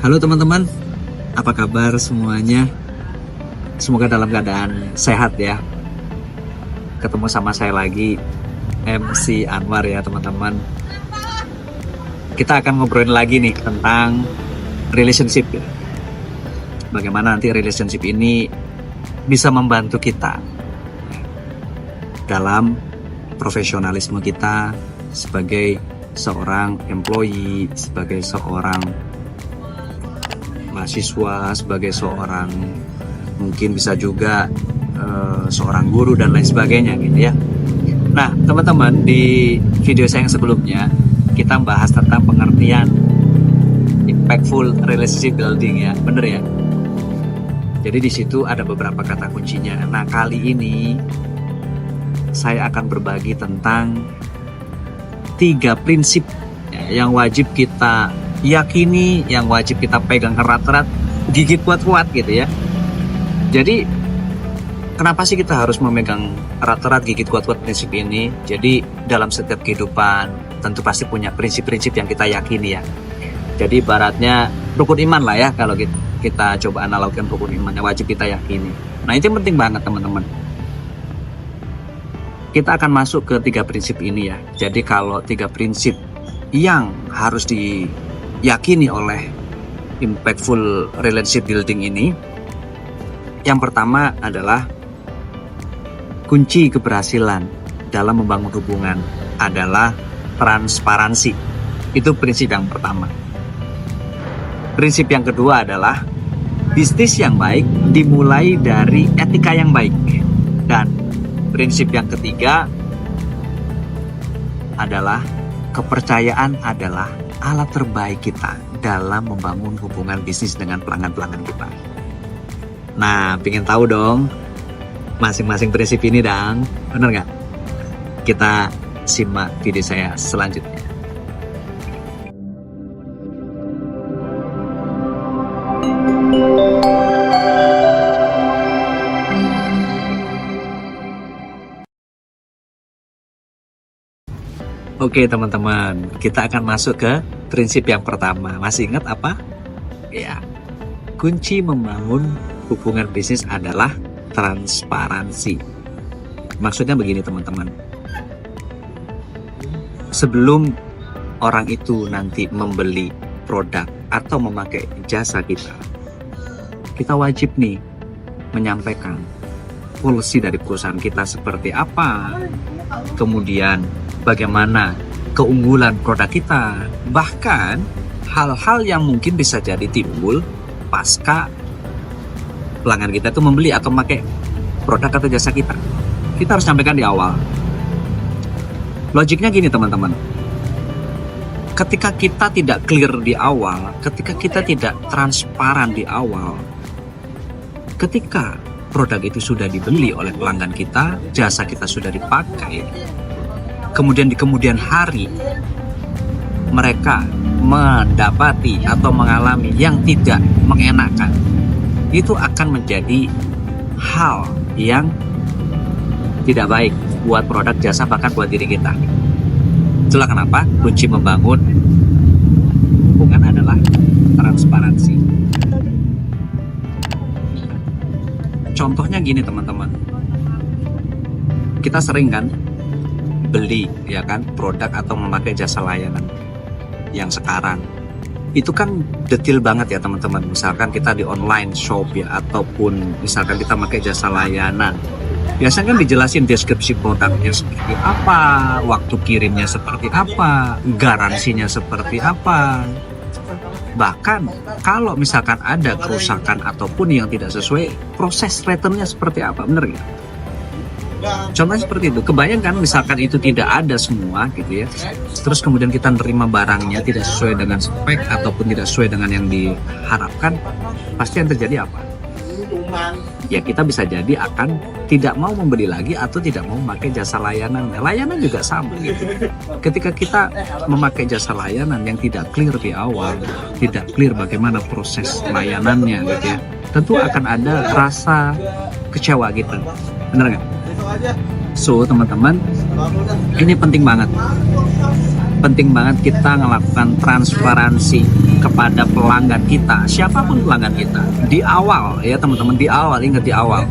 Halo teman-teman, apa kabar semuanya? Semoga dalam keadaan sehat ya. Ketemu sama saya lagi, MC Anwar ya teman-teman. Kita akan ngobrolin lagi nih tentang relationship ya. Bagaimana nanti relationship ini bisa membantu kita dalam profesionalisme kita sebagai seorang employee, sebagai seorang mahasiswa, sebagai seorang mungkin bisa juga seorang guru dan lain sebagainya gitu ya. Nah teman-teman, di video saya yang sebelumnya kita bahas tentang pengertian impactful relationship building ya, bener ya. Jadi di situ ada beberapa kata kuncinya. Nah kali ini saya akan berbagi tentang 3 prinsip ya, yang wajib kita yakini, yang wajib kita pegang erat-erat, gigit kuat-kuat gitu ya. Jadi kenapa sih kita harus memegang erat-erat, gigit kuat-kuat prinsip ini? Jadi dalam setiap kehidupan tentu pasti punya prinsip-prinsip yang kita yakini ya. Jadi ibaratnya rukun iman lah ya, kalau kita coba analogikan rukun iman yang wajib kita yakini. Nah itu penting banget teman-teman. Kita akan masuk ke 3 prinsip ini ya. Jadi kalau 3 prinsip yang harus diyakini oleh impactful relationship building ini, yang pertama adalah kunci keberhasilan dalam membangun hubungan adalah transparansi. Itu prinsip yang pertama. Prinsip yang kedua adalah bisnis yang baik dimulai dari etika yang baik. Dan prinsip yang ketiga adalah kepercayaan adalah alat terbaik kita dalam membangun hubungan bisnis dengan pelanggan-pelanggan kita. Nah, pengen tahu dong masing-masing prinsip ini dong, bener nggak? Kita simak video saya selanjutnya. Oke teman-teman, kita akan masuk ke prinsip yang pertama. Masih ingat apa? Ya, kunci membangun hubungan bisnis adalah transparansi. Maksudnya begini teman-teman. Sebelum orang itu nanti membeli produk atau memakai jasa kita wajib nih menyampaikan polisi dari perusahaan kita seperti apa, kemudian bagaimana keunggulan produk kita, bahkan hal-hal yang mungkin bisa jadi timbul pasca pelanggan kita itu membeli atau memakai produk atau jasa kita. Kita harus sampaikan di awal. Logiknya gini teman-teman, ketika kita tidak clear di awal, ketika kita tidak transparan di awal, ketika produk itu sudah dibeli oleh pelanggan kita, jasa kita sudah dipakai, kemudian di kemudian hari mereka mendapati atau mengalami yang tidak mengenakan, itu akan menjadi hal yang tidak baik buat produk jasa, bahkan buat diri kita. Itulah kenapa kunci membangun hubungan adalah transparansi. Contohnya gini teman-teman, kita sering kan beli ya kan produk atau memakai jasa layanan yang sekarang itu kan detail banget ya teman-teman. Misalkan kita di online shop ya, ataupun misalkan kita pakai jasa layanan, biasanya kan dijelasin deskripsi produknya seperti apa, waktu kirimnya seperti apa, garansinya seperti apa. Bahkan kalau misalkan ada kerusakan ataupun yang tidak sesuai, proses returnnya seperti apa, bener ya? Contohnya seperti itu. Kebayangkan misalkan itu tidak ada semua gitu ya, terus kemudian kita nerima barangnya tidak sesuai dengan spek ataupun tidak sesuai dengan yang diharapkan, pasti yang terjadi apa? Ya kita bisa jadi akan tidak mau membeli lagi atau tidak mau memakai jasa layanan. Layanan juga sama gitu. Ketika kita memakai jasa layanan yang tidak clear di awal, tidak clear bagaimana proses layanannya gitu ya, tentu akan ada rasa kecewa gitu. Benar nggak? So teman-teman, ini penting banget. penting banget kita melakukan transparansi kepada pelanggan kita, siapapun pelanggan kita. Di awal ya teman-teman, di awal, ingat di awal.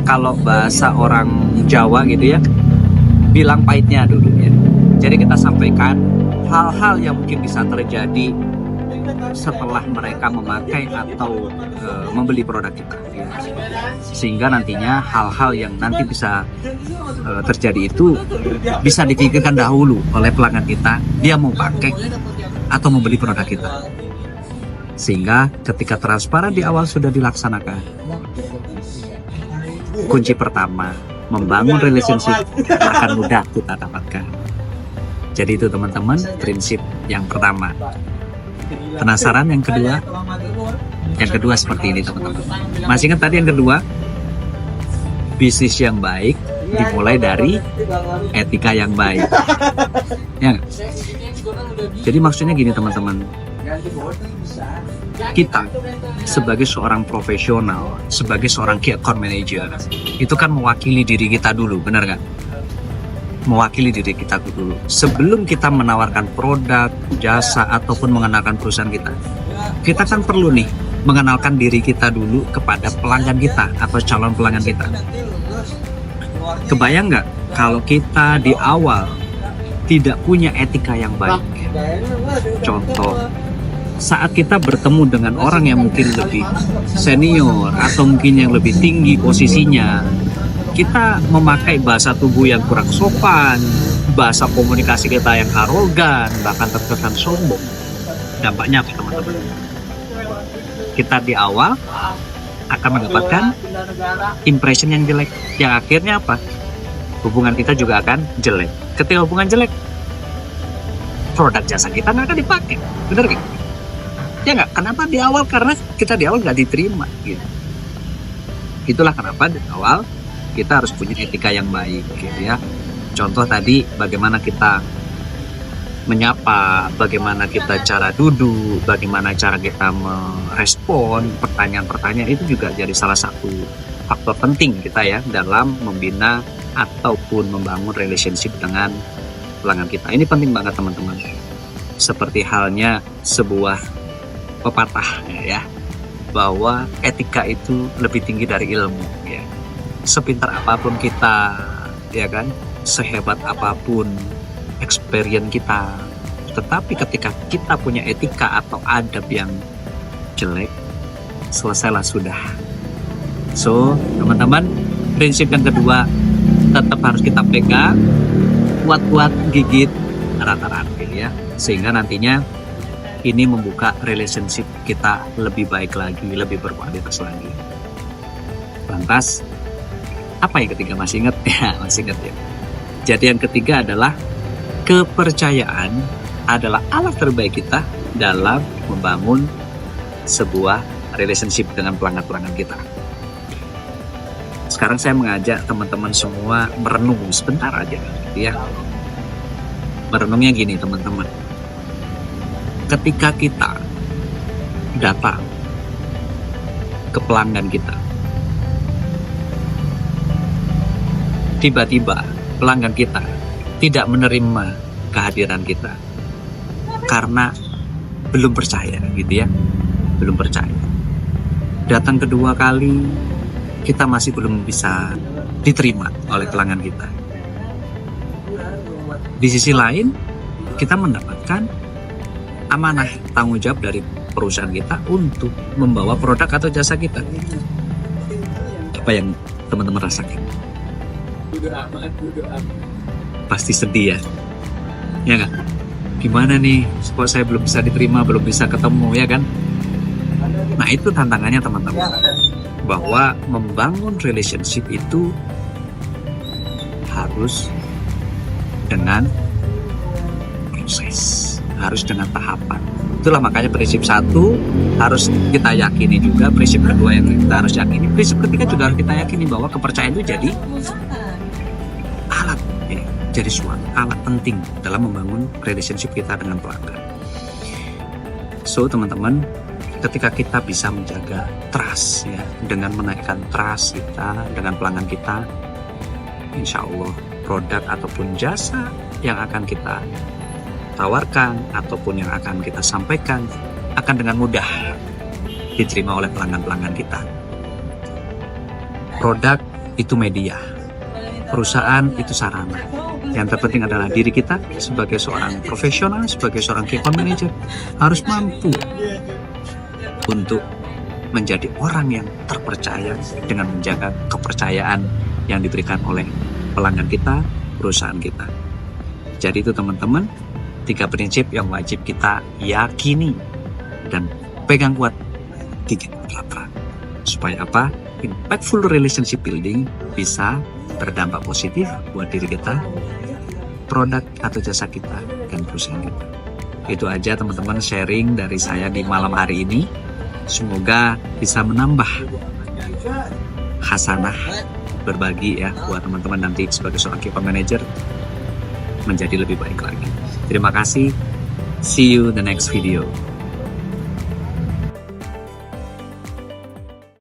Kalau bahasa orang Jawa gitu ya, bilang pahitnya dulu ya. Jadi kita sampaikan hal-hal yang mungkin bisa terjadi setelah mereka memakai atau membeli produk kita ya. Sehingga nantinya hal-hal yang nanti bisa terjadi itu bisa dipikirkan dahulu oleh pelanggan kita, dia mau pakai atau membeli produk kita. Sehingga ketika transparan di awal sudah dilaksanakan, kunci pertama membangun relationship akan mudah kita dapatkan. Jadi itu teman-teman, prinsip yang pertama. Penasaran yang kedua? Yang kedua seperti ini teman-teman. Masih ingat tadi yang kedua? Bisnis yang baik dimulai dari etika yang baik. Ya nggak? Jadi maksudnya gini teman-teman. Kita sebagai seorang profesional, sebagai seorang key account manager, itu kan mewakili diri kita dulu, benar nggak? Mewakili diri kita dulu sebelum kita menawarkan produk, jasa ataupun mengenalkan perusahaan kita. Kita kan perlu nih mengenalkan diri kita dulu kepada pelanggan kita atau calon pelanggan kita. Kebayang nggak kalau kita di awal tidak punya etika yang baik? Contoh, saat kita bertemu dengan orang yang mungkin lebih senior atau mungkin yang lebih tinggi posisinya, kita memakai bahasa tubuh yang kurang sopan, bahasa komunikasi kita yang arogan, bahkan terkesan sombong. Dampaknya apa teman-teman? Kita di awal akan mendapatkan impression yang jelek, yang akhirnya apa? Hubungan kita juga akan jelek. Ketika hubungan jelek, produk jasa kita nggak akan dipakai, benar nggak? Ya nggak? Kenapa di awal? Karena kita di awal nggak diterima gitu. Itulah kenapa di awal kita harus punya etika yang baik gitu ya. Contoh tadi bagaimana kita menyapa, bagaimana kita cara duduk, bagaimana cara kita merespon pertanyaan-pertanyaan, itu juga jadi salah satu faktor penting kita ya dalam membina ataupun membangun relationship dengan pelanggan kita. Ini penting banget teman-teman. Seperti halnya sebuah pepatah ya, bahwa etika itu lebih tinggi dari ilmu ya. Sepintar apapun kita ya kan, sehebat apapun experience kita, tetapi ketika kita punya etika atau adab yang jelek, selesailah sudah. So teman-teman, prinsip yang kedua tetap harus kita pegang, kuat-kuat gigit erat-erat ya, sehingga nantinya ini membuka relationship kita lebih baik lagi, lebih berkualitas lagi. Lantas apa yang ketiga, masih ingat? Ya, masih ingat ya. Jadi yang ketiga adalah kepercayaan adalah alat terbaik kita dalam membangun sebuah relationship dengan pelanggan-pelanggan kita. Sekarang saya mengajak teman-teman semua merenung sebentar aja ya. Merenungnya gini teman-teman. Ketika kita datang ke pelanggan kita, tiba-tiba pelanggan kita tidak menerima kehadiran kita karena belum percaya gitu ya, belum percaya. Datang kedua kali kita masih belum bisa diterima oleh pelanggan kita. Di sisi lain kita mendapatkan amanah tanggung jawab dari perusahaan kita untuk membawa produk atau jasa kita. Apa yang teman-teman rasakan? Pasti sedih ya, ya nggak? Gimana nih, kok saya belum bisa diterima, belum bisa ketemu ya kan? Nah itu tantangannya teman-teman, bahwa membangun relationship itu harus dengan proses, harus dengan tahapan. Itulah makanya prinsip satu harus kita yakini juga, prinsip kedua yang kita harus yakini, prinsip ketiga juga harus kita yakini bahwa kepercayaan itu jadi alat ya, jadi suatu alat penting dalam membangun relationship kita dengan pelanggan. So teman-teman, ketika kita bisa menjaga trust ya, dengan menaikkan trust kita dengan pelanggan kita, insya Allah produk ataupun jasa yang akan kita tawarkan ataupun yang akan kita sampaikan akan dengan mudah diterima oleh pelanggan-pelanggan kita. Produk itu media, perusahaan itu sarana. Yang terpenting adalah diri kita sebagai seorang profesional, sebagai seorang key account manager harus mampu untuk menjadi orang yang terpercaya dengan menjaga kepercayaan yang diberikan oleh pelanggan kita, perusahaan kita. Jadi itu teman-teman, 3 prinsip yang wajib kita yakini dan pegang kuat, 3 terapkan. Supaya apa? Impactful relationship building bisa berdampak positif buat diri kita, produk atau jasa kita, dan perusahaan kita. Itu aja teman-teman sharing dari saya di malam hari ini. Semoga bisa menambah hasanah berbagi ya buat teman-teman nanti sebagai seorang key account manager menjadi lebih baik lagi. Terima kasih. See you the next video.